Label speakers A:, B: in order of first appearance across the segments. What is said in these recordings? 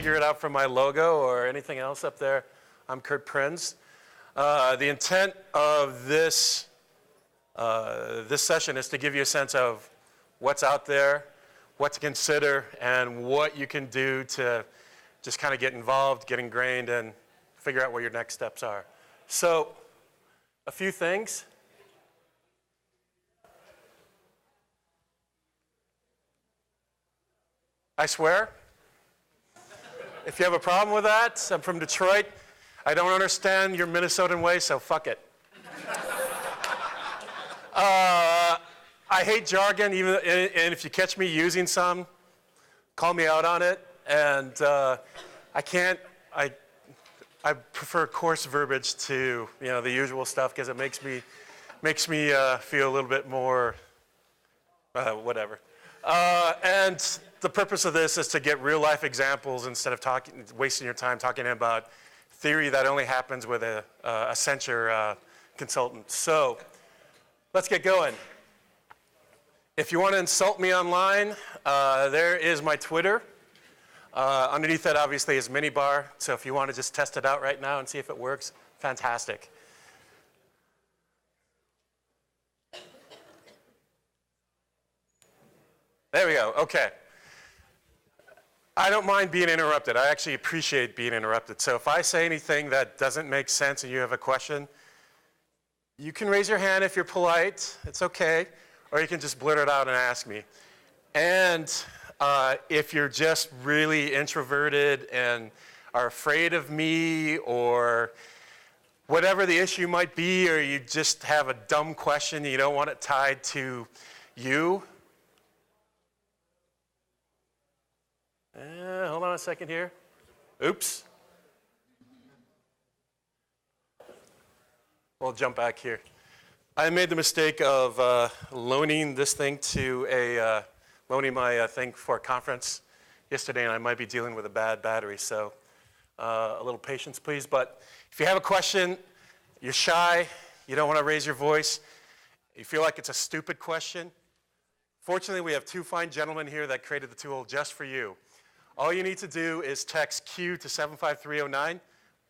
A: figure it out from my logo or anything else up there, I'm Curt Prins. The intent of this session is to give you a sense of what's out there, what to consider, and what you can do to just kind of get involved, get ingrained, and figure out what your next steps are. So, a few things. I swear. If you have a problem with that, I'm from Detroit. I don't understand your Minnesotan way, so fuck it. I hate jargon, and if you catch me using some, call me out on it. And I prefer coarse verbiage to the usual stuff because it makes me feel a little bit more whatever. And the purpose of this is to get real life examples instead of wasting your time talking about theory that only happens with a Accenture consultant. So let's get going. If you want to insult me online, there is my Twitter. Underneath that, obviously, is Minibar. So if you want to just test it out right now and see if it works, fantastic. There we go. Okay. I don't mind being interrupted. I actually appreciate being interrupted. So if I say anything that doesn't make sense and you have a question, you can raise your hand if you're polite. It's okay. Or you can just blurt it out and ask me. And if you're just really introverted and are afraid of me or whatever the issue might be, or you just have a dumb question, you don't want it tied to you. Hold on a second here. Oops. We'll jump back here. I made the mistake of loaning this thing to loaning my thing for a conference yesterday, and I might be dealing with a bad battery, so a little patience, please. But if you have a question, you're shy, you don't want to raise your voice, you feel like it's a stupid question, fortunately, we have two fine gentlemen here that created the tool just for you. All you need to do is text Q to 75309,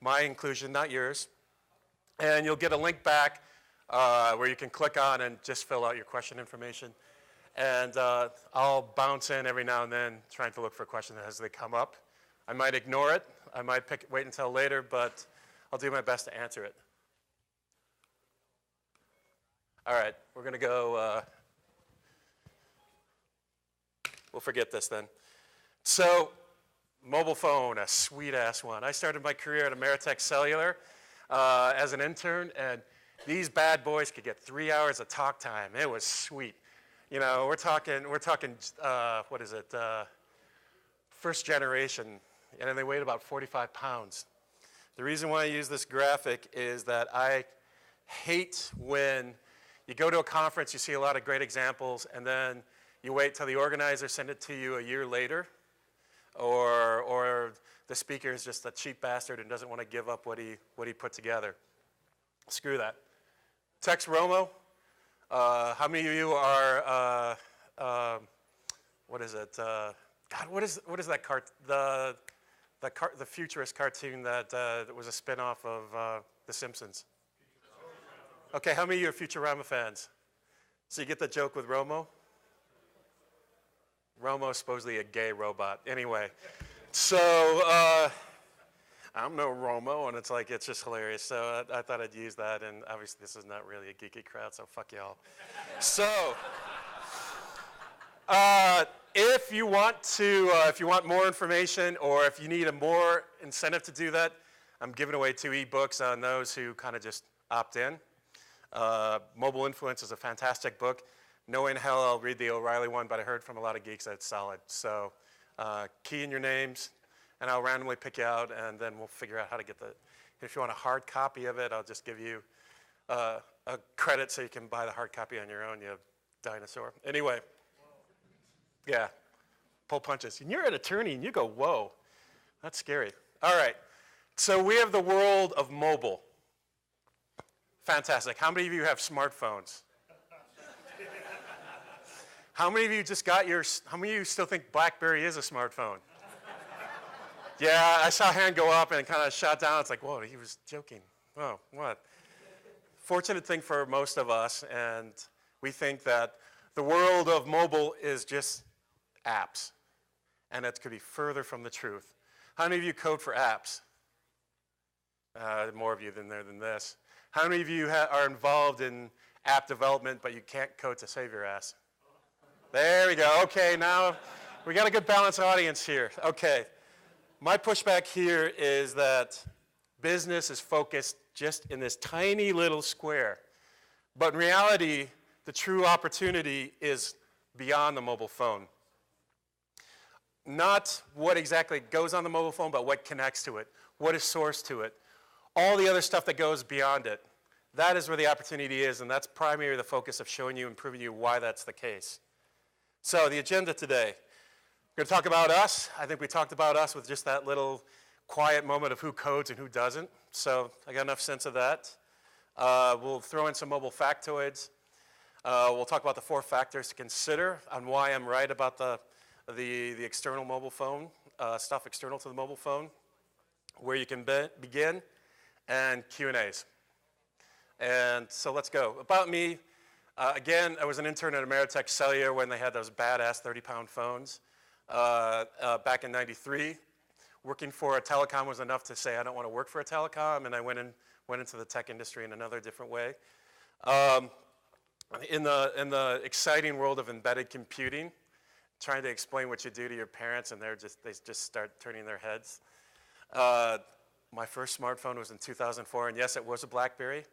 A: my inclusion, not yours, and you'll get a link back where you can click on and just fill out your question information. And I'll bounce in every now and then trying to look for questions as they come up. I might ignore it. I might wait until later, but I'll do my best to answer it. All right, we're going to go. We'll forget this then. So, mobile phone, a sweet-ass one. I started my career at Ameritech Cellular as an intern, and these bad boys could get 3 hours of talk time. It was sweet. We're talking. What is it? First generation, and they weighed about 45 pounds. The reason why I use this graphic is that I hate when you go to a conference, you see a lot of great examples, and then you wait till the organizer send it to you a year later, or the speaker is just a cheap bastard and doesn't want to give up what he put together. Screw that. Text Romo. How many of you are, what is it? God, what is that the futurist cartoon that was a spin-off of The Simpsons? Okay, how many of you are Futurama fans? So you get the joke with Romo? Romo's supposedly a gay robot. Anyway, so I'm no Romo, and it's just hilarious. So I thought I'd use that, and obviously this is not really a geeky crowd, so fuck y'all. So if you want more information, or if you need a more incentive to do that, I'm giving away 2 ebooks on those who kind of just opt in. Mobile Influence is a fantastic book. No way in hell I'll read the O'Reilly one, but I heard from a lot of geeks that it's solid. So key in your names, and I'll randomly pick you out, and then we'll figure out how to get the. If you want a hard copy of it, I'll just give you a credit so you can buy the hard copy on your own, you dinosaur. Anyway, yeah, pull punches. And you're an attorney, and you go, whoa, that's scary. All right, so we have the world of mobile. Fantastic. How many of you have smartphones? How many of you how many of you still think BlackBerry is a smartphone? Yeah, I saw a hand go up and kind of shot down. It's like, whoa, he was joking. Oh, what? Fortunate thing for most of us, and we think that the world of mobile is just apps, and that could be further from the truth. How many of you code for apps? More of you than this. How many of you are involved in app development, but you can't code to save your ass? There we go. Okay, now we got a good balanced audience here. Okay. My pushback here is that business is focused just in this tiny little square. But in reality, the true opportunity is beyond the mobile phone. Not what exactly goes on the mobile phone, but what connects to it, what is sourced to it, all the other stuff that goes beyond it. That is where the opportunity is, and that's primarily the focus of showing you and proving you why that's the case. So the agenda today. We're going to talk about us. I think we talked about us with just that little quiet moment of who codes and who doesn't. So I got enough sense of that. We'll throw in some mobile factoids. We'll talk about the 4 factors to consider on why I'm right about the external mobile phone, stuff external to the mobile phone, where you can begin, and Q&As. And so let's go. About me, again, I was an intern at Ameritech Cellular when they had those badass 30-pound phones. Back in '93, working for a telecom was enough to say I don't want to work for a telecom, and I went into the tech industry in another different way. In the exciting world of embedded computing, trying to explain what you do to your parents, and they just start turning their heads. My first smartphone was in 2004, and yes, it was a BlackBerry.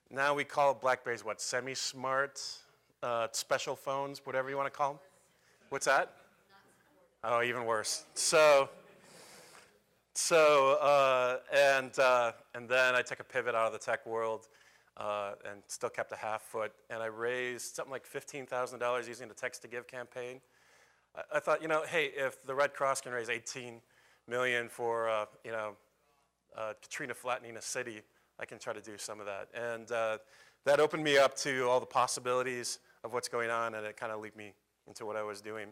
A: Now we call BlackBerries what? Semi-smart, special phones, whatever you want to call them. What's that? Oh, even worse. And then I took a pivot out of the tech world and still kept a half foot. And I raised something like $15,000 using the Text to Give campaign. I thought, hey, if the Red Cross can raise $18 million for, Katrina flattening a city, I can try to do some of that. And that opened me up to all the possibilities of what's going on, and it kind of lead me into what I was doing.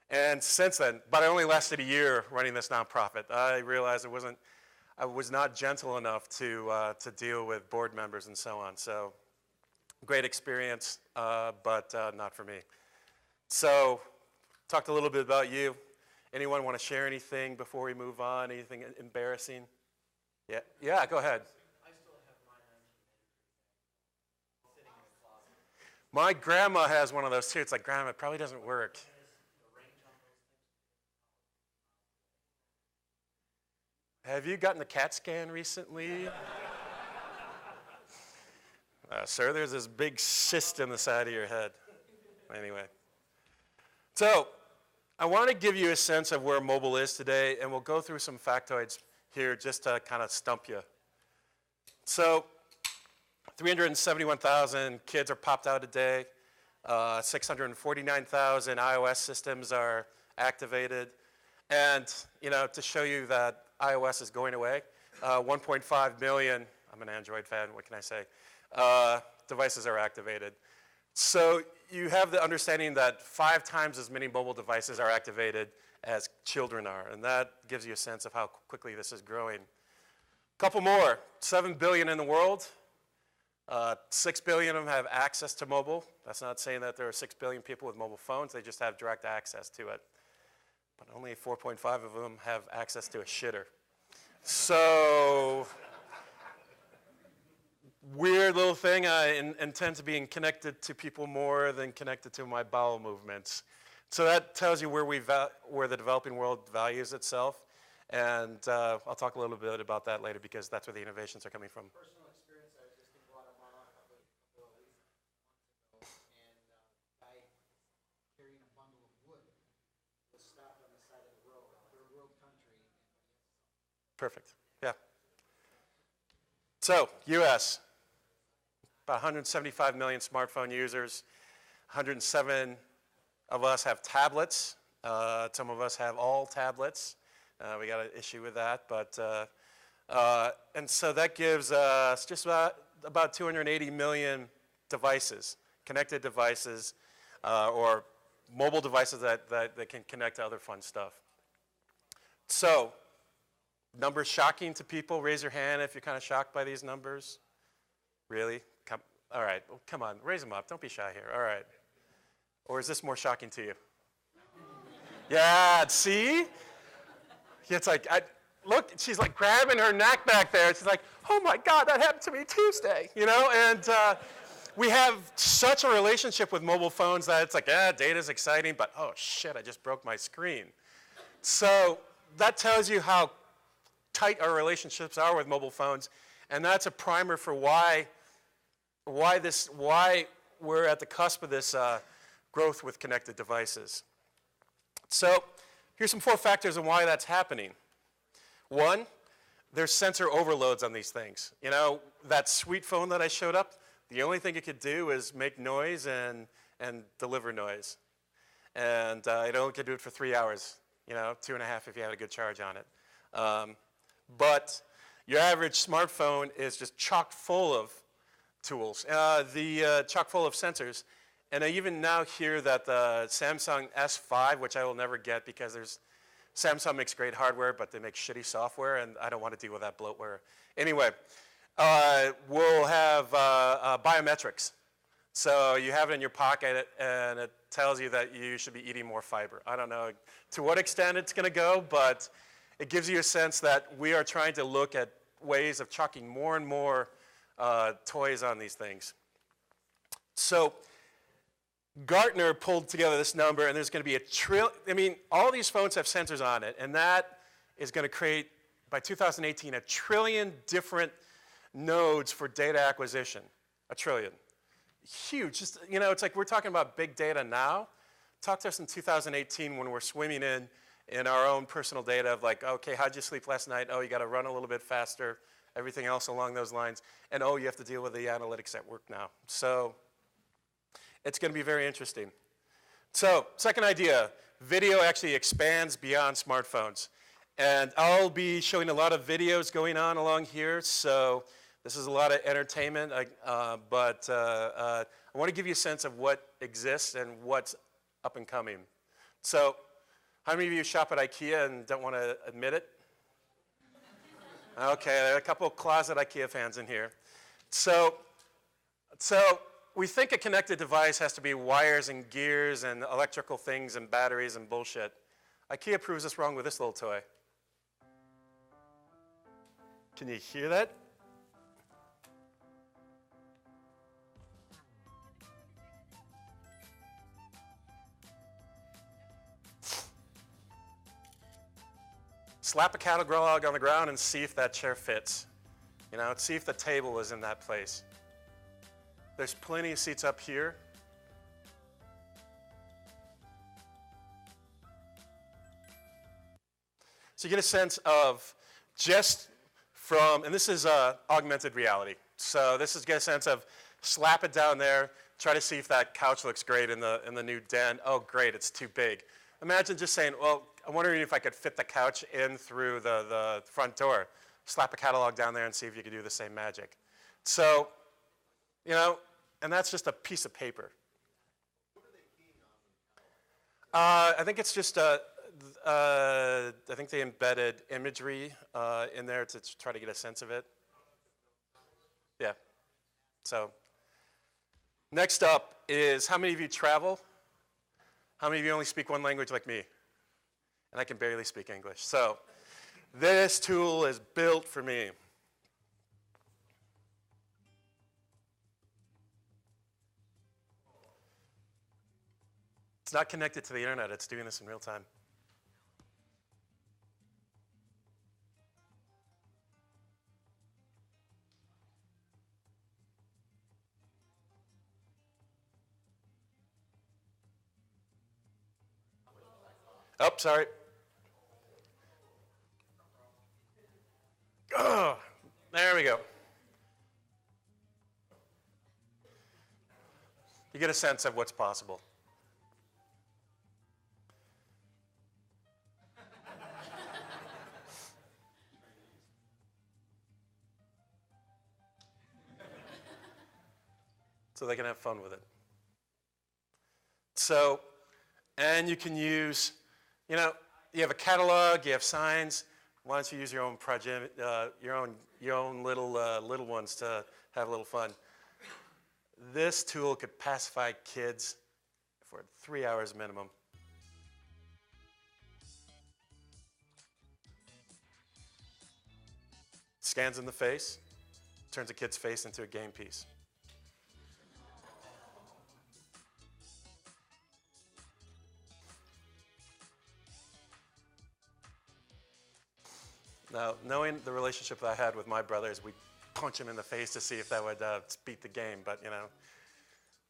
A: And since then, but I only lasted a year running this nonprofit. I realized I was not gentle enough to deal with board members and so on. So great experience, but not for me. So talked a little bit about you. Anyone want to share anything before we move on? Anything embarrassing? Yeah, go ahead.
B: I still have mine sitting in the closet.
A: My grandma has one of those too. It's like, Grandma, it probably doesn't work. Have you gotten a CAT scan recently? Sir, there's this big cyst in the side of your head. Anyway. So, I want to give you a sense of where mobile is today, and we'll go through some factoids here just to kind of stump you. So, 371,000 kids are popped out a day. 649,000 iOS systems are activated. And, to show you that iOS is going away, 1.5 million, I'm an Android fan, what can I say, devices are activated. So you have the understanding that 5 times as many mobile devices are activated as children are, and that gives you a sense of how quickly this is growing. A couple more, 7 billion in the world, 6 billion of them have access to mobile. That's not saying that there are 6 billion people with mobile phones, they just have direct access to it. But only 4.5 of them have access to a shitter. So, weird little thing, I intend to be connected to people more than connected to my bowel movements. So that tells you where the developing world values itself. And I'll talk a little bit about that later because that's where the innovations are coming from.
B: Personal experience, I was just in Guatemala a couple of weeks ago, and a guy carrying a bundle of wood was stopped on the side of the road. Third world country.
A: Perfect, yeah. So, US, about 175 million smartphone users, 107 of us have tablets. Some of us have all tablets. We got an issue with that, but and so that gives us just about 280 million devices, connected devices, or mobile devices that can connect to other fun stuff. So Numbers shocking to people? Raise your hand if you're kind of shocked by these numbers. Really? All right, well, come on, raise them up. Don't be shy here. All right. Or is this more shocking to you? Yeah, see? It's like, look, she's like grabbing her neck back there. She's like, oh my God, that happened to me Tuesday, you know? And we have such a relationship with mobile phones that it's like, data's exciting, but oh shit, I just broke my screen. So that tells you how tight our relationships are with mobile phones, and that's a primer for why we're at the cusp of this growth with connected devices. So here's some 4 factors on why that's happening. 1, there's sensor overloads on these things. You know, that sweet phone that I showed up, the only thing it could do is make noise and deliver noise. And it only could do it for 3 hours, you know, 2.5 if you had a good charge on it. But your average smartphone is just chock full of tools, chock full of sensors. And I even now hear that the Samsung S5, which I will never get because Samsung makes great hardware, but they make shitty software, and I don't want to deal with that bloatware. Anyway, we'll have biometrics. So you have it in your pocket, and it tells you that you should be eating more fiber. I don't know to what extent it's going to go, but it gives you a sense that we are trying to look at ways of chucking more and more toys on these things. So Gartner pulled together this number, and there's going to be all these phones have sensors on it, and that is going to create, by 2018, 1 trillion different nodes for data acquisition. 1 trillion. Huge. Just, you know, it's like we're talking about big data now. Talk to us in 2018 when we're swimming in our own personal data of like, okay, how'd you sleep last night? Oh, you got to run a little bit faster. Everything else along those lines. And oh, you have to deal with the analytics at work now. So it's going to be very interesting. So, second idea, video actually expands beyond smartphones. And I'll be showing a lot of videos going on along here, so this is a lot of entertainment, but I want to give you a sense of what exists and what's up and coming. So, how many of you shop at Ikea and don't want to admit it? Okay, there are a couple of closet Ikea fans in here. So we think a connected device has to be wires and gears and electrical things and batteries and bullshit. Ikea proves us wrong with this little toy. Can you hear that? Slap a catalog on the ground and see if that chair fits. You know, see if the table is in that place. There's plenty of seats up here. So you get a sense of just from, and this is augmented reality. So this is get a sense of slap it down there, try to see if that couch looks great in the new den. Oh, great, it's too big. Imagine just saying, well, I'm wondering if I could fit the couch in through the front door. Slap a catalog down there and see if you could do the same magic. So, you know, and that's just a piece of paper.
B: What are they keying on?
A: I think it's just, I think they embedded imagery in there to try to get a sense of it. Yeah. So, next up is how many of you travel? How many of you only speak one language like me? And I can barely speak English. So, this tool is built for me. It's not connected to the internet, it's doing this in real time. Oh, sorry. Oh, there we go. You get a sense of what's possible. So they can have fun with it. So, and you can use, you know, you have a catalog, you have signs. Why don't you use your own project, your own little ones to have a little fun? This tool could pacify kids for 3 hours minimum. Scans in the face, turns a kid's face into a game piece. Now, knowing the relationship that I had with my brothers, we'd punch him in the face to see if that would beat the game, but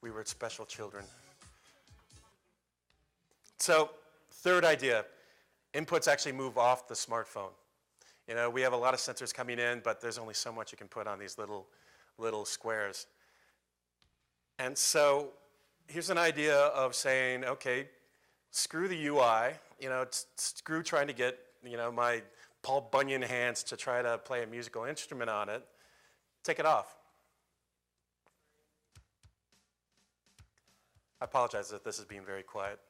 A: we were special children. So, third idea, inputs actually move off the smartphone. We have a lot of sensors coming in, but there's only so much you can put on these little squares. And so, here's an idea of saying, okay, screw the UI, screw trying to get, my Paul Bunyan hands to try to play a musical instrument on it. Take it off. I apologize that this is being very quiet.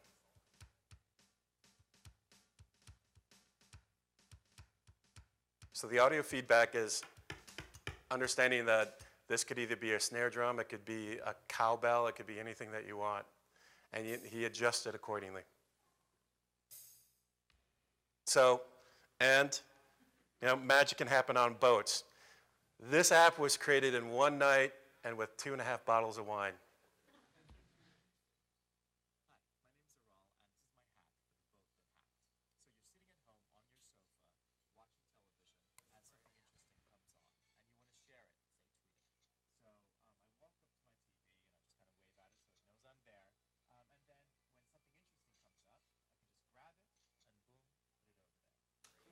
A: So the audio feedback is understanding that this could either be a snare drum, it could be a cowbell, it could be anything that you want. And he adjusted accordingly. So, and magic can happen on boats. This app was created in one night and with 2.5 bottles of wine.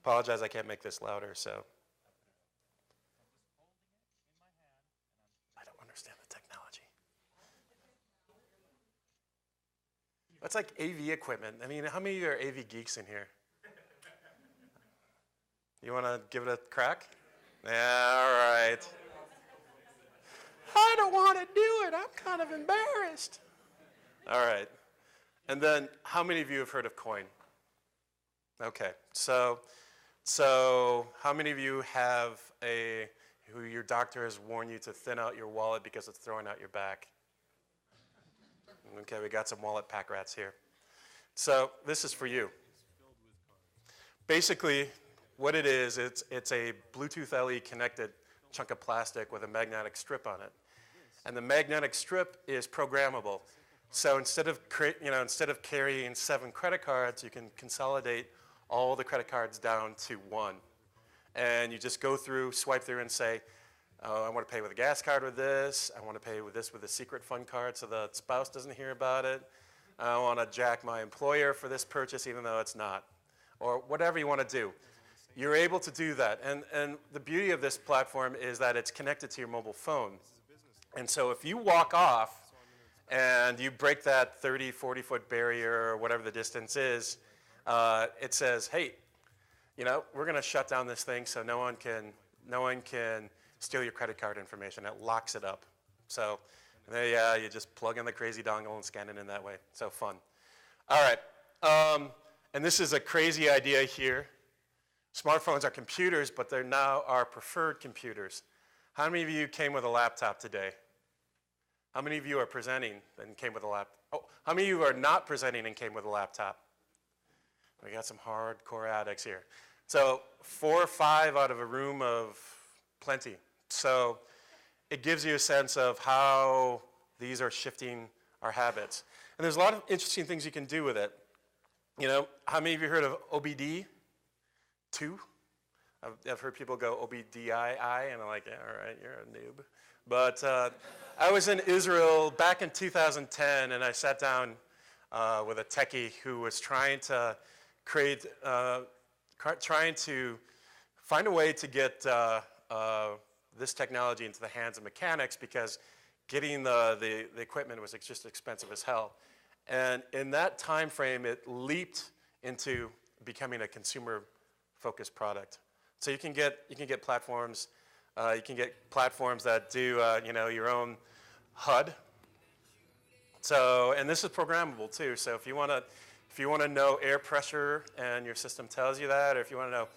A: Apologize, I can't make this louder, so. I don't understand the technology. That's like AV equipment. I mean, how many of you are AV geeks in here? You want to give it a crack? Yeah, all right. I don't want to do it. I'm kind of embarrassed. All right. And then, how many of you have heard of coin? Okay, so how many of you have who your doctor has warned you to thin out your wallet because it's throwing out your back? Okay, we got some wallet pack rats here. So this is for you. Basically, what it is, it's a Bluetooth LE connected chunk of plastic with a magnetic strip on it. And the magnetic strip is programmable. So instead of carrying 7 credit cards, you can consolidate all the credit cards down to one. And you just go through, swipe through and say, I want to pay with a gas card with this. I want to pay with this with a secret fund card so the spouse doesn't hear about it. I want to jack my employer for this purchase even though it's not. Or whatever you want to do. You're able to do that. And the beauty of this platform is that it's connected to your mobile phone. And so if you walk off and you break that 30, 40-foot barrier or whatever the distance is, it says, hey, we're going to shut down this thing so no one can steal your credit card information. It locks it up. So you just plug in the crazy dongle and scan it in that way. So fun. All right. And this is a crazy idea here. Smartphones are computers, but they're now our preferred computers. How many of you came with a laptop today? How many of you are presenting and came with a laptop? Oh, how many of you are not presenting and came with a laptop? We got some hardcore addicts here. So 4 or 5 out of a room of plenty. So it gives you a sense of how these are shifting our habits. And there's a lot of interesting things you can do with it. How many of you heard of OBD2? I've heard people go OBDII, and I'm like, yeah, all right, you're a noob. But I was in Israel back in 2010, and I sat down with a techie who was trying to find a way to get this technology into the hands of mechanics because getting the equipment was just expensive as hell. And in that time frame, it leaped into becoming a consumer-focused product. So you can get platforms. You can get platforms that do your own HUD. So, and this is programmable too. So if you want to know air pressure and your system tells you that, or if you want to know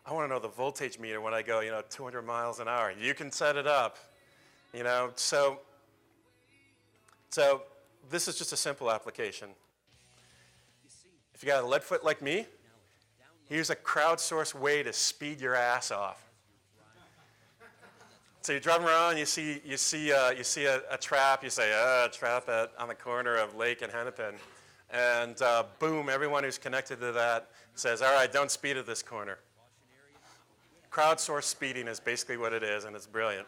A: I want to know the voltage meter when I go, 200 miles an hour. You can set it up, So this is just a simple application. If you got a lead foot like me, here's a crowdsourced way to speed your ass off. So you're driving around, you see a trap. You say, trap on the corner of Lake and Hennepin, and boom, everyone who's connected to that says, all right, don't speed at this corner. Crowdsourced speeding is basically what it is, and it's brilliant.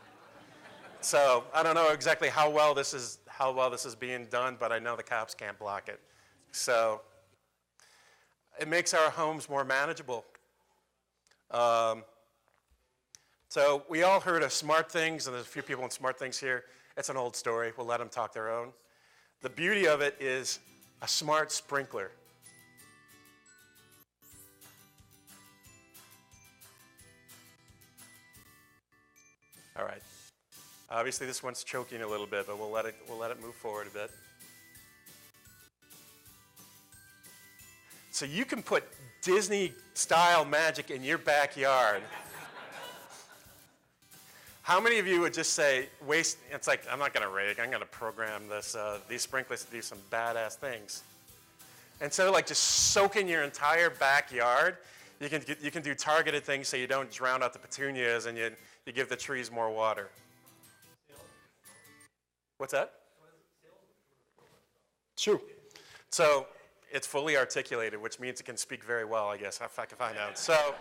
A: So I don't know exactly how well this is being done, but I know the cops can't block it. So it makes our homes more manageable. So we all heard of smart things, and there's a few people in smart things here. It's an old story. We'll let them talk their own. The beauty of it is a smart sprinkler. All right. Obviously, this one's choking a little bit, but we'll let it move forward a bit. So you can put Disney-style magic in your backyard. How many of you would just say, waste? It's like, I'm not going to rake. I'm going to program these sprinklers to do some badass things. Instead of like just soaking your entire backyard, you can do targeted things so you don't drown out the petunias and you give the trees more water. What's that? True. So it's fully articulated, which means it can speak very well, I guess, if I can find out. So,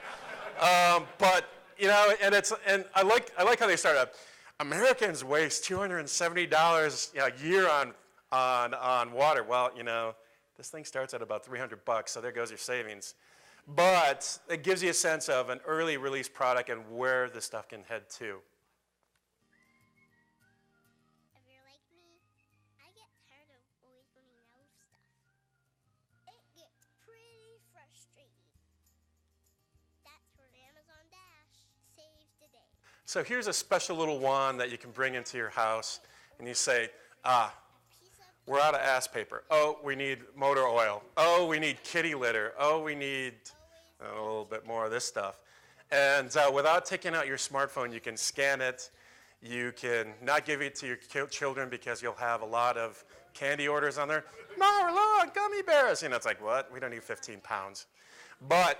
A: but and I like how they start up. Americans waste $270 a year on water. Well, this thing starts at about $300, so there goes your savings. But it gives you a sense of an early release product and where this stuff can head to.
C: If you're like me, I get tired of always wanting to know stuff. It gets pretty frustrating. That's where Amazon Dash saves the day.
A: So here's a special little wand that you can bring into your house, and you say, we're out of ass paper. Oh, we need motor oil. Oh, we need kitty litter. Oh, we need a little bit more of this stuff. And without taking out your smartphone, you can scan it. You can not give it to your children because you'll have a lot of candy orders on there. Mom, look, gummy bears. It's like, what? We don't need 15 pounds. But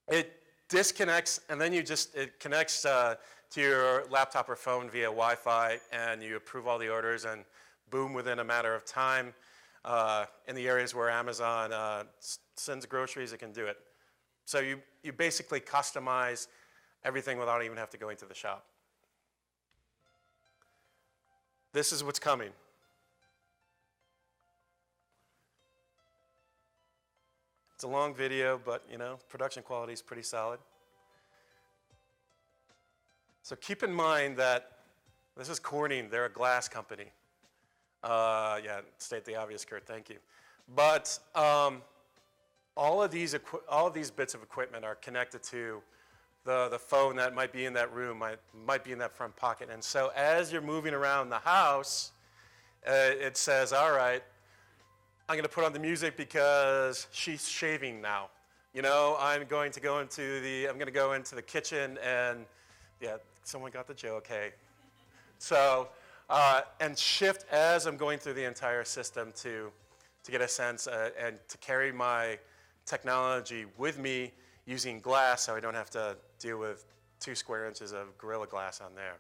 A: it disconnects, and then it connects to your laptop or phone via Wi-Fi, and you approve all the orders, and boom, within a matter of time, in the areas where Amazon sends groceries, it can do it. So you basically customize everything without even having to go into the shop. This is what's coming. It's a long video, but production quality is pretty solid. So keep in mind that this is Corning. They're a glass company. State the obvious, Curt. Thank you. But all of these bits of equipment are connected to the phone that might be in that room, might be in that front pocket. And so as you're moving around the house, it says, all right, I'm going to put on the music because she's shaving now. I'm going to go into the kitchen and, someone got the joke, hey. So, and shift as I'm going through the entire system to get a sense and to carry my technology with me using glass so I don't have to deal with 2 square inches of Gorilla Glass on there.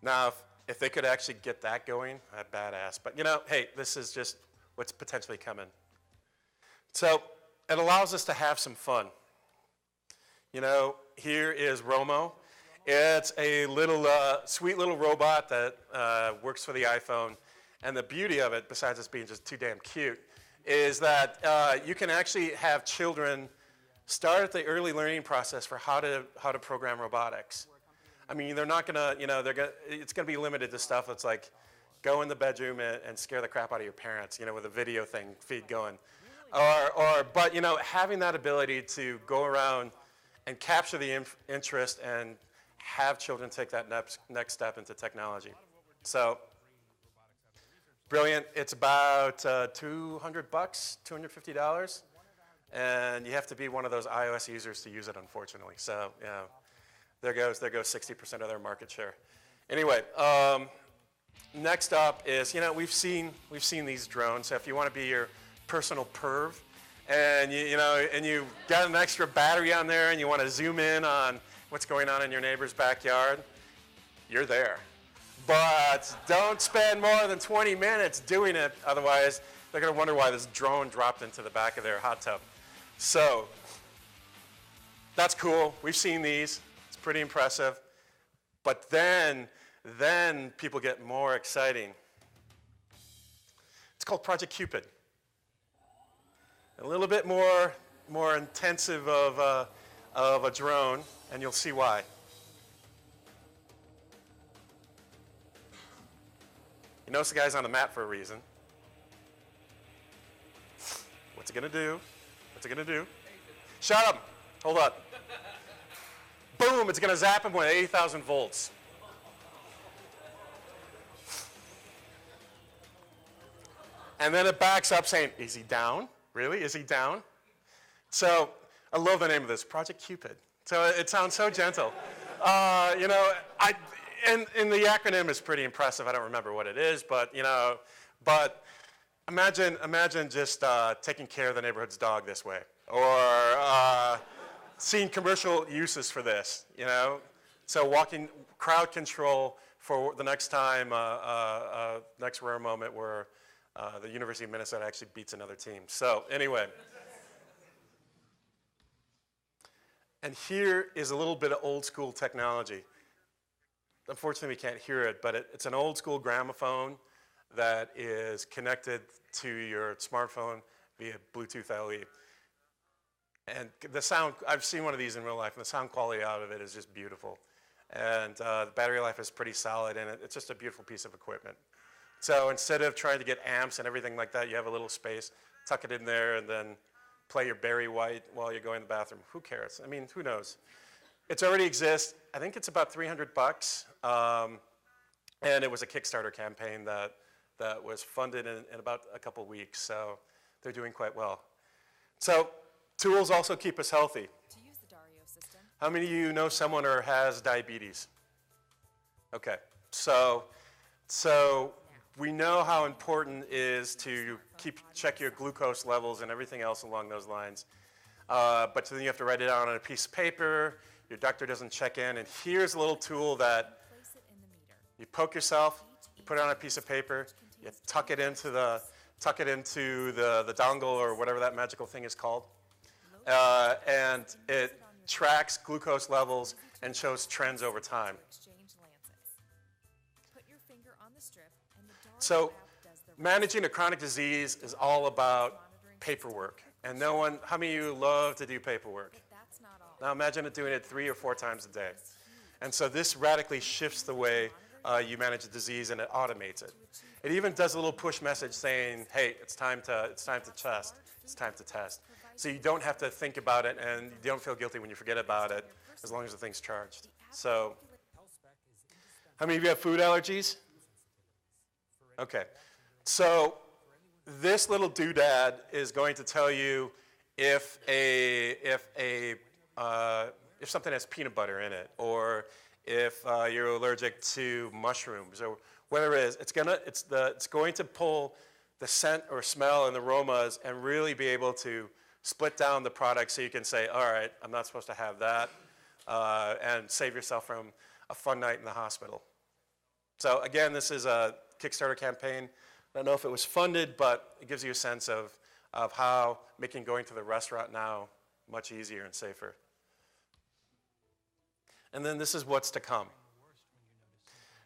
A: Now, if they could actually get that going, that's badass. But hey, this is just what's potentially coming. So it allows us to have some fun. Here is Romo. It's a little sweet little robot that works for the iPhone. And the beauty of it, besides us being just too damn cute, is that you can actually have children start at the early learning process for how to program robotics. I mean, they're not gonna, it's gonna be limited to stuff that's like, go in the bedroom and scare the crap out of your parents, with a video feed going, but having that ability to go around and capture the interest and have children take that next step into technology. So, brilliant. It's about $200, $250. And you have to be one of those iOS users to use it, unfortunately. So, yeah, there goes 60% of their market share. Anyway, next up is, we've seen these drones. So if you want to be your personal perv, and you got an extra battery on there, and you want to zoom in on what's going on in your neighbor's backyard, you're there. But don't spend more than 20 minutes doing it, otherwise they're going to wonder why this drone dropped into the back of their hot tub. So that's cool. We've seen these. It's pretty impressive. But then people get more exciting. It's called Project Cupid. A little bit more intensive of a drone, and you'll see why. You notice the guy's on the map for a reason. What's it gonna do? What's it gonna do? Shut him! Hold on. Boom! It's gonna zap him with 80,000 volts. And then it backs up saying, is he down? Really? Is he down? So I love the name of this, Project Cupid. So it sounds so gentle. And the acronym is pretty impressive. I don't remember what it is, but imagine just taking care of the neighborhood's dog this way, or seeing commercial uses for this. So walking crowd control for the next time, next rare moment where the University of Minnesota actually beats another team. So anyway. And here is a little bit of old school technology. Unfortunately, we can't hear it, but it's an old school gramophone that is connected to your smartphone via Bluetooth LE. And the sound, I've seen one of these in real life, and the sound quality out of it is just beautiful. And the battery life is pretty solid, and it's just a beautiful piece of equipment. So instead of trying to get amps and everything like that, you have a little space, tuck it in there, and then play your Barry White while you're going to the bathroom. Who cares? I mean, who knows? It already exists. I think it's about $300, and it was a Kickstarter campaign that was funded in about a couple weeks, so they're doing quite well. So tools also keep us healthy.
D: To use the Dario system.
A: How many of you know someone who has diabetes? Okay, so we know how important it is to check your glucose levels and everything else along those lines. But then you have to write it out on a piece of paper. Your doctor doesn't check in, and here's a little tool that
D: Place it in the meter.
A: you poke yourself, you put it on a piece of paper, you tuck it into the dongle or whatever that magical thing is called, and it tracks glucose levels and shows trends over time.
D: Exchange lancets. Put your finger on the strip, and the Dario
A: So
D: app does the rest.
A: managing a chronic disease is all about paperwork, and how many of you love to do paperwork?
D: But that's not all.
A: Now imagine doing it 3 or 4 times a day. And so this radically shifts the way you manage a disease, and it automates it. It even does a little push message saying, hey, it's time to test. It's time to test. So you don't have to think about it, and you don't feel guilty when you forget about it, as long as the thing's charged. So how many of you have food allergies? Okay. So this little doodad is going to tell you if something has peanut butter in it, or if you're allergic to mushrooms, or whatever it is. It's going to pull the scent or smell and the aromas and really be able to split down the product so you can say, all right, I'm not supposed to have that, and save yourself from a fun night in the hospital. So again, this is a Kickstarter campaign. I don't know if it was funded, but it gives you a sense of how making going to the restaurant now much easier and safer. And then this is what's to come.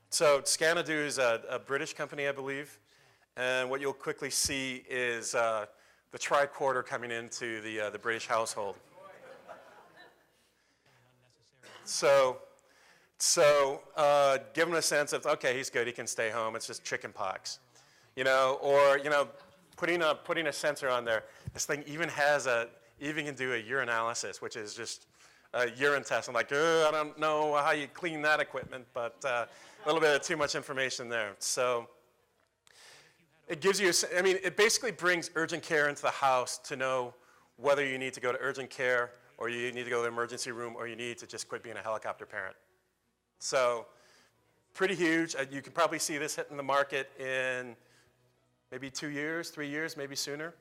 A: So Scanadu is a British company, I believe. And what you'll quickly see is the tricorder coming into the British household. So give him a sense of, okay, he's good, he can stay home, it's just chicken pox. Putting a sensor on there. This thing even can do a urinalysis, which is just a urine test. I'm like, I don't know how you clean that equipment, but a little bit of too much information there. So it gives you, it basically brings urgent care into the house to know whether you need to go to urgent care or you need to go to the emergency room or you need to just quit being a helicopter parent. So pretty huge. You can probably see this hitting the market in maybe 2 years, 3 years, maybe sooner.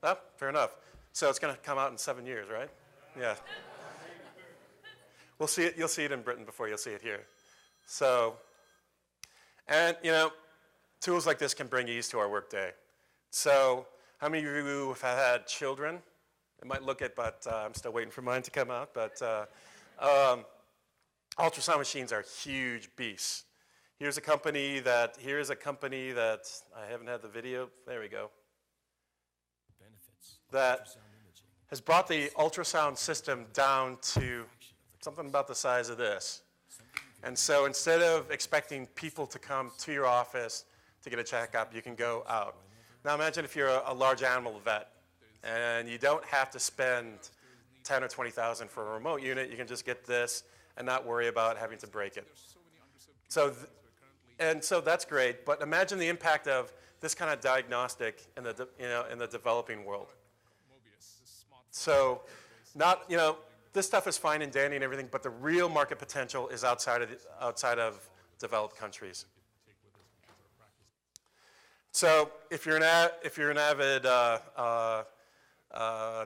A: Oh, fair enough. So it's going to come out in 7 years, right? Yeah. We'll see it. You'll see it in Britain before you'll see it here. So, and you know, tools like this can bring ease to our workday. So, how many of you have had children? It might look it, but I'm still waiting for mine to come out. But ultrasound machines are huge beasts. Here's a company that I haven't had the video. There we go. That has brought the ultrasound system down to something about the size of this. And so instead of expecting people to come to your office to get a checkup, you can go out. Now imagine if you're a large animal vet and you don't have to spend 10 or 20,000 for a remote unit. You can just get this and not worry about having to break it. So that's great. But imagine the impact of this kind of diagnostic in the developing world. So, this stuff is fine and dandy and everything, but the real market potential is outside of developed countries. So, if you're an avid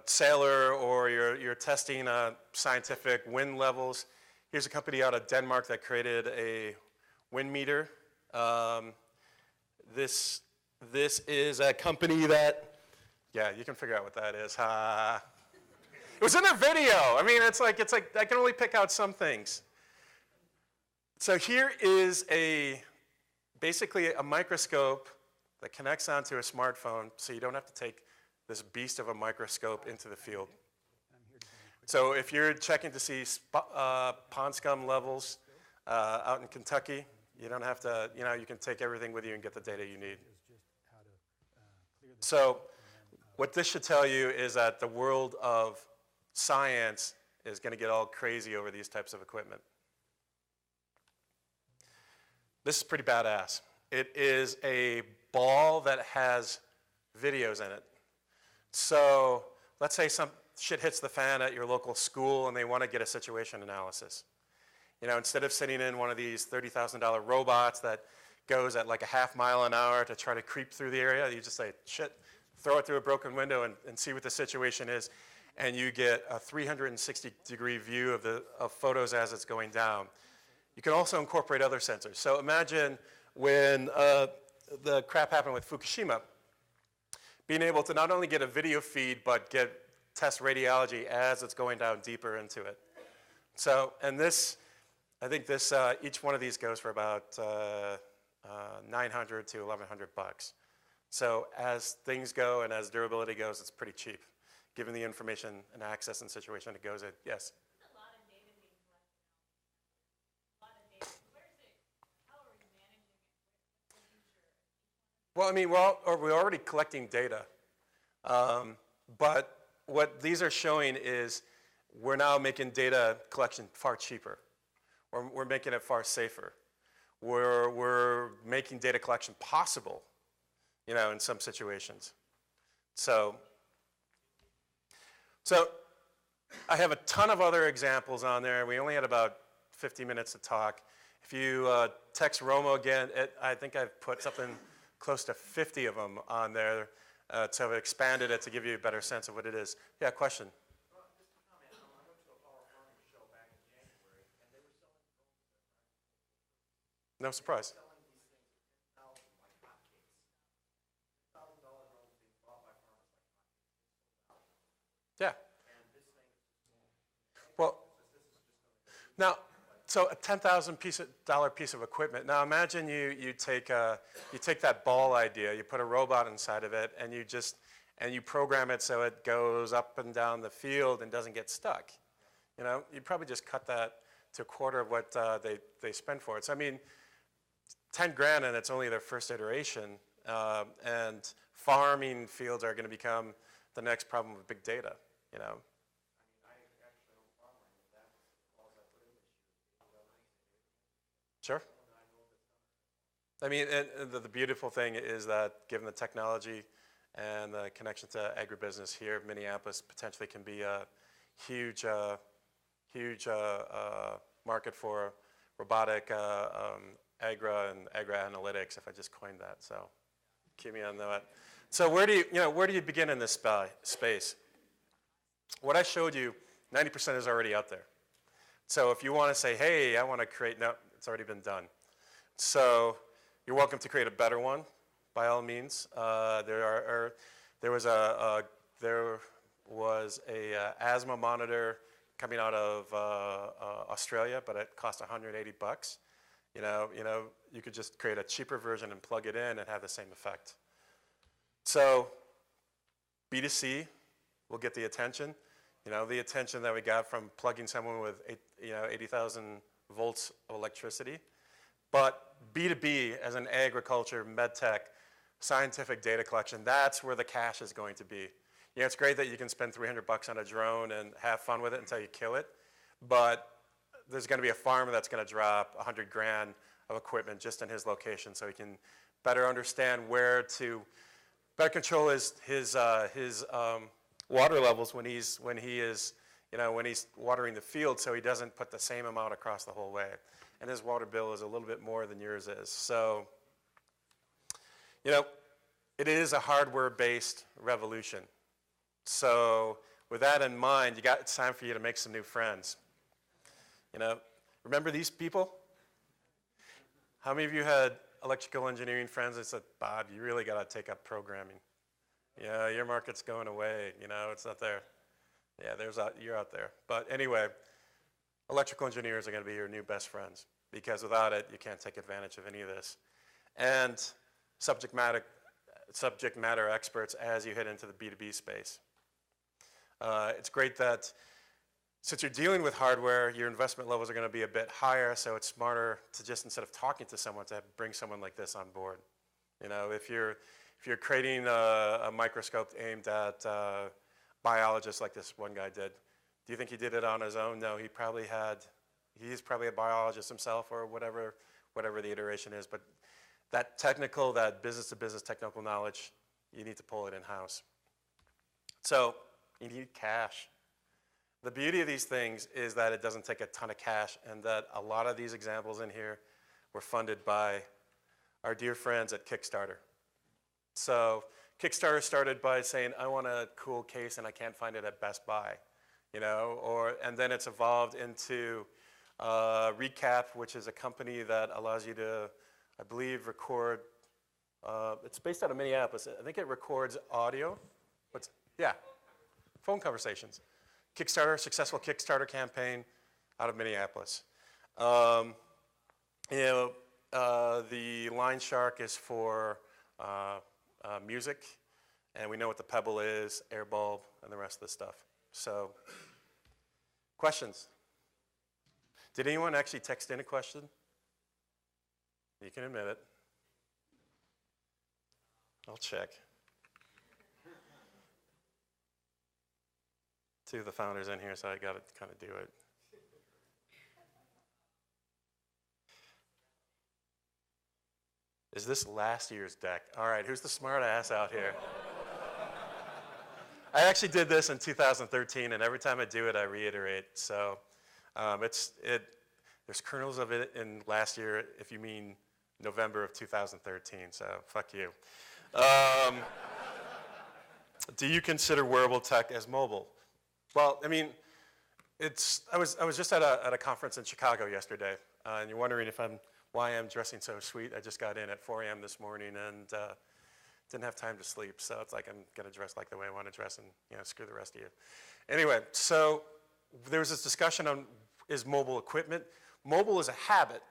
A: sailor or you're testing scientific wind levels, here's a company out of Denmark that created a wind meter. This is a company that, yeah, you can figure out what that is. It was in their video. I mean, it's like I can only pick out some things. So here is basically a microscope that connects onto a smartphone, so you don't have to take this beast of a microscope into the field. So if you're checking to see pond scum levels out in Kentucky, you don't have to, you can take everything with you and get the data you need. So what this should tell you is that the world of science is going to get all crazy over these types of equipment. This is pretty badass. It is a ball that has videos in it. So let's say some shit hits the fan at your local school and they want to get a situation analysis. Instead of sitting in one of these $30,000 robots that goes at like a half mile an hour to try to creep through the area, you just say, shit, throw it through a broken window and see what the situation is. And you get a 360-degree view of photos as it's going down. You can also incorporate other sensors. So imagine when the crap happened with Fukushima, being able to not only get a video feed, but test radiology as it's going down deeper into it. So, and I think each one of these goes for about $900 to $1,100. So as things go and as durability goes, it's pretty cheap. Given the information and access and situation it goes in. Yes?
E: There's a lot of data being collected now. A lot of data. Where is it? How are you managing it? What's the future?
A: Well, I mean, we're already collecting data. But what these are showing is we're now making data collection far cheaper. We're making it far safer. We're making data collection possible, in some situations. So I have a ton of other examples on there. We only had about 50 minutes to talk. If you text Romo again, I think I've put something close to 50 of them on there. So I've expanded it to give you a better sense of what it is. Yeah, question? No surprise. Yeah. Well, now, so a $10,000 piece of equipment. Now imagine you take that ball idea, you put a robot inside of it, and you program it so it goes up and down the field and doesn't get stuck. You'd probably just cut that to a quarter of what they spend for it. So I mean, 10 grand and it's only their first iteration, and farming fields are going to become the next problem with big data, Sure. I mean, and the beautiful thing is that given the technology and the connection to agribusiness here, Minneapolis potentially can be a huge, huge market for robotic agri and agri-analytics, if I just coined that. So keep me on that. So where do you begin in this space? What I showed you, 90% is already out there. So if you want to say, hey, I want to create, no, it's already been done. So you're welcome to create a better one, by all means. There was a asthma monitor coming out of Australia, but it cost $180. You could just create a cheaper version and plug it in and have the same effect. So B2C will get the attention. The attention that we got from plugging someone with 80,000 volts of electricity. But B2B, as an agriculture, medtech, scientific data collection, that's where the cash is going to be. It's great that you can spend $300 on a drone and have fun with it until you kill it, but there's going to be a farmer that's going to drop $100,000 of equipment just in his location, so he can better understand where to better control his water levels when he's watering the field, so he doesn't put the same amount across the whole way. And his water bill is a little bit more than yours is. So, it is a hardware-based revolution. So with that in mind, it's time for you to make some new friends. Remember these people? How many of you had electrical engineering friends that said, Bob, you really got to take up programming? Your market's going away. It's not there. Yeah, you're out there. But anyway, electrical engineers are going to be your new best friends, because without it, you can't take advantage of any of this. And subject matter experts as you head into the B2B space. It's great that since you're dealing with hardware, your investment levels are going to be a bit higher, so it's smarter to just, instead of talking to someone, to bring someone like this on board. If you're creating a microscope aimed at biologists like this one guy did, do you think he did it on his own? No, he's probably a biologist himself, or whatever the iteration is, but that business-to-business technical knowledge, you need to pull it in-house. So you need cash. The beauty of these things is that it doesn't take a ton of cash, and that a lot of these examples in here were funded by our dear friends at Kickstarter. So Kickstarter started by saying, I want a cool case and I can't find it at Best Buy, and then it's evolved into Recap, which is a company that allows you to, I believe, record. It's based out of Minneapolis. I think it records audio. Phone conversations. Kickstarter, successful Kickstarter campaign out of Minneapolis. The Line Shark is for music, and we know what the Pebble is, air bulb, and the rest of the stuff. So, questions? Did anyone actually text in a question? You can admit it. I'll check. Two of the founders in here, so I got to kind of do it. Is this last year's deck? All right, who's the smart ass out here? I actually did this in 2013, and every time I do it, I reiterate. So there's kernels of it in last year, if you mean November of 2013, so fuck you. Do you consider wearable tech as mobile? Well, I mean, I was just at a conference in Chicago yesterday, and you're wondering why I'm dressing so sweet. I just got in at 4 a.m. this morning and didn't have time to sleep, so it's like I'm going to dress like the way I want to dress and screw the rest of you. Anyway, so there was this discussion on, is mobile equipment? Mobile is a habit,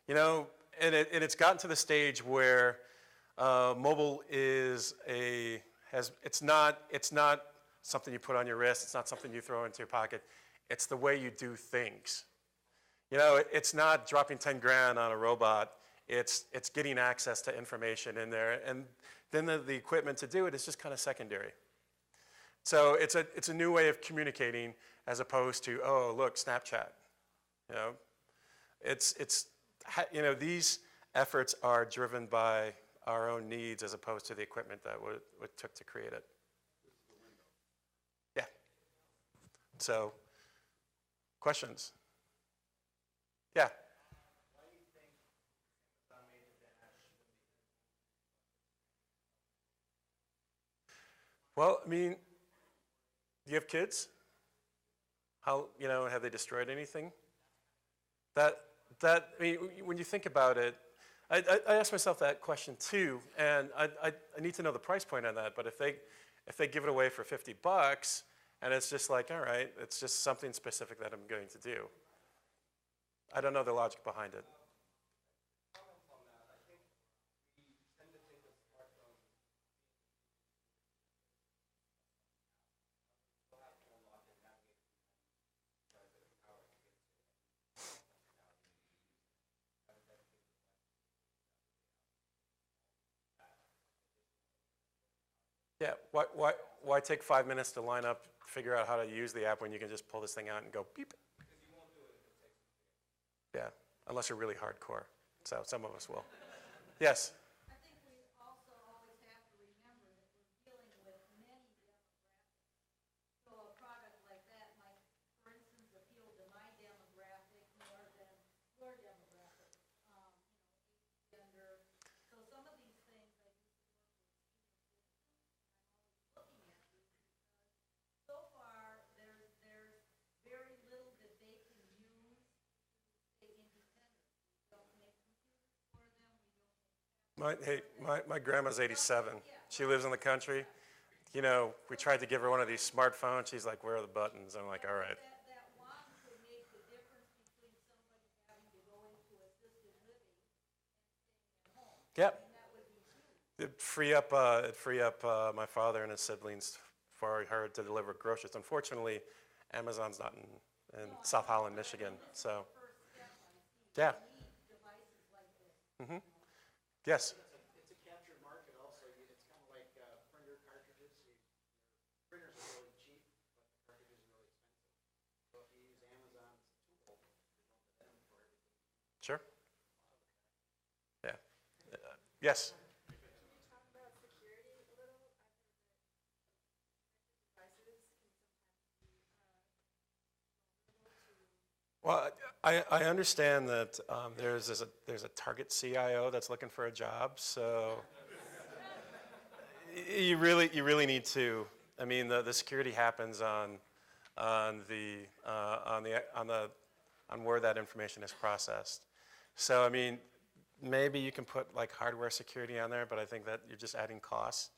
A: and it's gotten to the stage where mobile is it's not something you put on your wrist. It's not something you throw into your pocket. It's the way you do things. It's not dropping 10 grand on a robot. It's getting access to information in there, and then the equipment to do it is just kind of secondary. So it's a new way of communicating as opposed to, oh, look, Snapchat. These efforts are driven by our own needs as opposed to the equipment that it took to create it. Yeah. So, questions? Yeah. Well, I mean, do you have kids? How, have they destroyed anything? I mean, when you think about it, I ask myself that question too, and I need to know the price point on that. But if they give it away for $50, and it's just like, all right, it's just something specific that I'm going to do. I don't know the logic behind it. Yeah, why take 5 minutes to line up, figure out how to use the app when you can just pull this thing out and go beep? Yeah, unless you're really hardcore. So some of us will. Yes?
E: I think we also always have to remember that we're dealing with many demographics. So a product like that might, for instance, appeal to my demographic more than your demographic. Gender. So some of these things I used to work with looking at these because so far there's very little that they can use to stay independent. We don't make computers for them. We don't make
A: My grandma's 87. She lives in the country. We tried to give her one of these smartphones. She's like, where are the buttons? I'm like, all right.
E: that one could make the difference between somebody having to go into assisted living and staying at home.
A: Yep.
E: And that would be huge.
A: It'd free up my father and his siblings for her to deliver groceries. Unfortunately, Amazon's not in South Holland, Michigan. So, yeah.
E: Devices like this.
A: Mm-hmm. Yes.
B: It's a captured market also. It's kind of like printer cartridges. Printers are really cheap, but the cartridges are really expensive. So if you use Amazon's tool, you don't pay them for everything.
A: Sure. Yeah. Yes.
D: Can you talk about security a little? I've heard that devices can sometimes be vulnerable to.
A: Well, I understand that there's a target CIO that's looking for a job, so you really need to. I mean, the security happens on where that information is processed. So I mean, maybe you can put like hardware security on there, but I think that you're just adding costs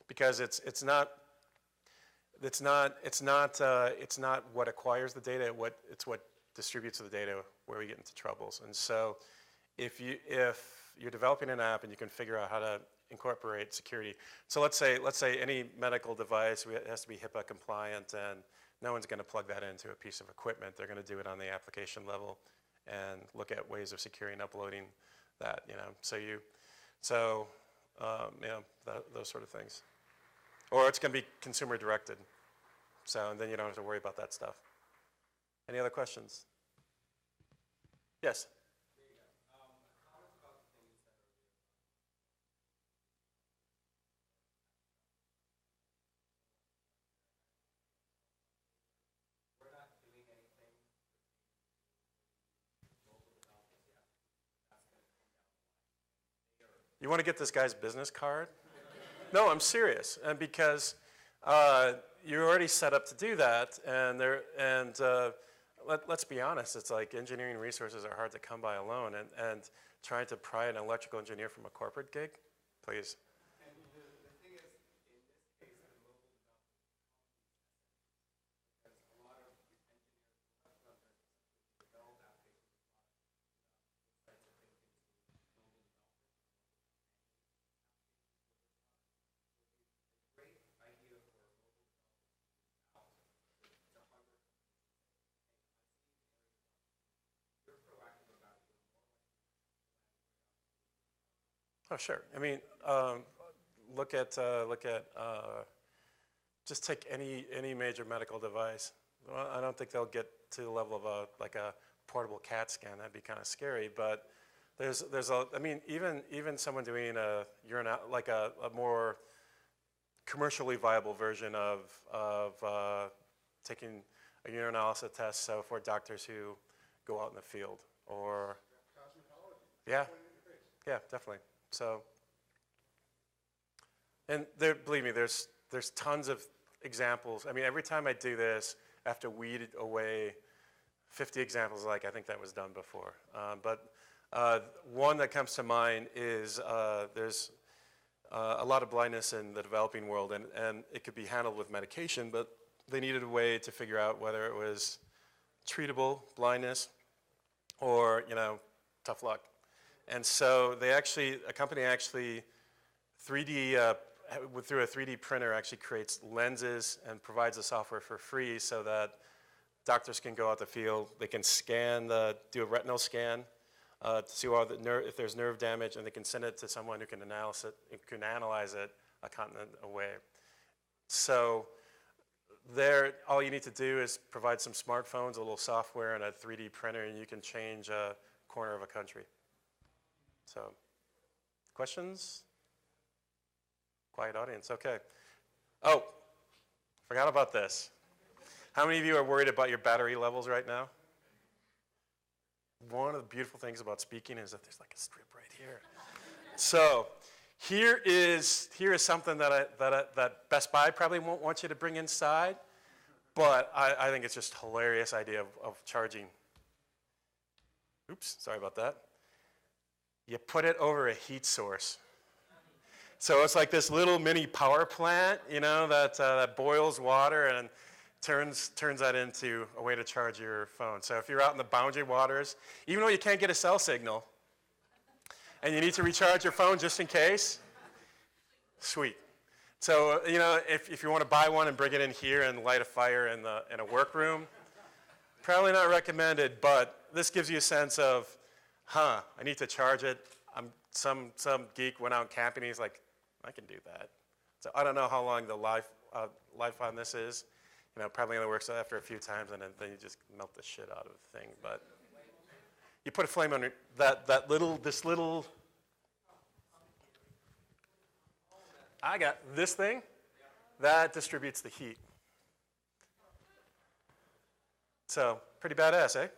A: because it's not what acquires the data. It's what distributes the data where we get into troubles. And so if you're developing an app and you can figure out how to incorporate security. So let's say any medical device has to be HIPAA compliant, and no one's going to plug that into a piece of equipment. They're going to do it on the application level and look at ways of securing and uploading that. Those sort of things. Or it's going to be consumer directed. So and then you don't have to worry about that stuff. Any other questions? Yes. You want to get this guy's business card? No, I'm serious, and because you're already set up to do that, and let's be honest, it's like engineering resources are hard to come by alone, and trying to pry an electrical engineer from a corporate gig, please.
F: And the thing is, in this case, the mobile development, because a lot of engineers develop applications sites that think it's mobile development. A great idea for mobile development out to hover. You're proactive about it.
A: Oh, sure. I mean, look at just take any major medical device. Well, I don't think they'll get to the level of a portable CAT scan. That'd be kind of scary. But I mean, even someone doing a more commercially viable version of taking a urinalysis test, so for doctors who go out in the field, or yeah, definitely. So, and believe me, there's tons of examples. I mean, every time I do this, I have to weed away 50 examples like I think that was done before. But one that comes to mind is there's a lot of blindness in the developing world, and it could be handled with medication, but they needed a way to figure out whether it was treatable blindness or, tough luck. And so a company actually 3D, through a 3D printer actually creates lenses and provides the software for free so that doctors can go out the field, they can do a retinal scan to see if there's nerve damage, and they can send it to someone who can analyze it a continent away. So all you need to do is provide some smartphones, a little software, and a 3D printer, and you can change a corner of a country. So, questions? Quiet audience, okay. Oh, forgot about this. How many of you are worried about your battery levels right now? One of the beautiful things about speaking is that there's like a strip right here. So here is something that Best Buy probably won't want you to bring inside, but I think it's just a hilarious idea of charging. Oops, sorry about that. You put it over a heat source. So it's like this little mini power plant, that boils water and turns that into a way to charge your phone. So if you're out in the boundary waters, even though you can't get a cell signal, and you need to recharge your phone just in case, sweet. So, if you want to buy one and bring it in here and light a fire in a workroom, probably not recommended, but this gives you a sense of, I need to charge it. Some geek went out camping, he's like, I can do that. So I don't know how long the life on this is. Probably only works after a few times, and then you just melt the shit out of the thing. But you put a flame under this little. I got this thing that distributes the heat. So pretty badass, eh?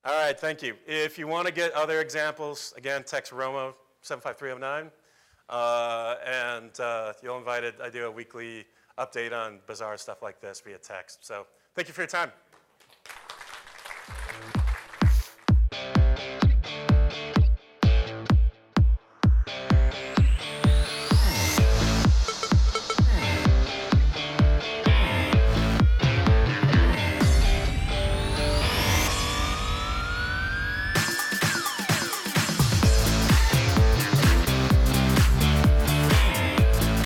A: All right, thank you. If you want to get other examples, again, text Romo 75309, and you'll invited. I do a weekly update on bizarre stuff like this via text. So thank you for your time.